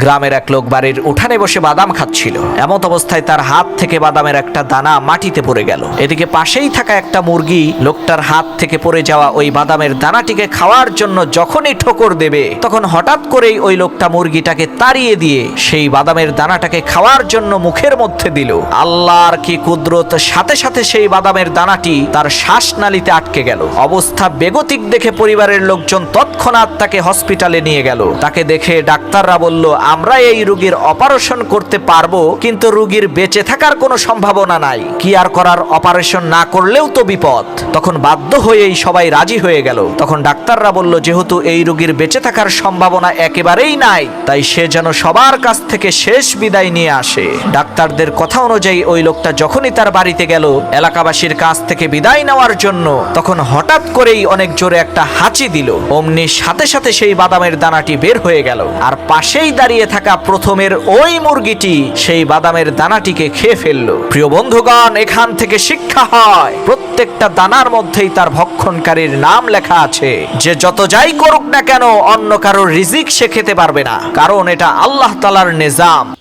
গ্রামের এক লোক বাড়ির উঠানে বসে বাদাম খাচ্ছিল। এমত অবস্থায় তার হাত থেকে বাদামের একটা দানা মাটিতে পড়ে গেল। এদিকে পাশেই থাকা একটা মুরগি লোকটার হাত থেকে পড়ে যাওয়া ওই বাদামের দানাটিকে খাওয়ার জন্য যখনই ঠোকর দেবে, তখন হঠাৎ করেই ওই লোকটা মুরগিটাকে তাড়িয়ে দিয়ে সেই বাদামের দানাটাকে খাওয়ার জন্য মুখের মধ্যে দিল। আল্লাহর কি কুদরত, সাথে সাথে সেই বাদামের দানাটি তার শ্বাসনালীতে আটকে গেল। অবস্থা বেগতিক দেখে পরিবারের লোকজন তৎক্ষণাৎ তাকে হসপিটালে নিয়ে গেল। তাকে দেখে ডাক্তাররা বলল, আমরা এই রোগীর অপারেশন করতে পারবো, কিন্তু রোগীর বেঁচে থাকার কোনো সম্ভাবনা নাই। কি আর করার, অপারেশন না করলেও তো বিপদ। তখন বাধ্য হয়েই সবাই রাজি হয়ে গেল। তখন ডাক্তাররা বলল, যেহেতু এই রোগীর বেঁচে থাকার সম্ভাবনা একেবারেই নাই, তাই সে যেন সবার কাছ থেকে শেষ বিদায় নিয়ে আসে। ডাক্তারদের কথা অনুযায়ী ওই লোকটা যখনই তার বাড়িতে গেল এলাকাবাসীর কাছ থেকে বিদায় নেওয়ার জন্য, তখন হঠাৎ করেই অনেক জোরে একটা হাঁচি দিল। অমনি সাথে সাথে সেই বাদামের দানাটি বের হয়ে গেল। আর পাশেই দাঁড়িয়ে থাকা প্রথমের ওই মুরগিটি সেই বাদামের দানাটিকে খেয়ে ফেললো। প্রিয় বন্ধুগণ, এখান থেকে শিক্ষা হয়, প্রত্যেকটা দানার মধ্যেই তার ভক্ষণকারীর নাম লেখা আছে। যে যত যাই করুক না কেন, অন্য কারোর রিজিক সে খেতে পারবে না, কারণ এটা আল্লাহ তাআলার নিজাম।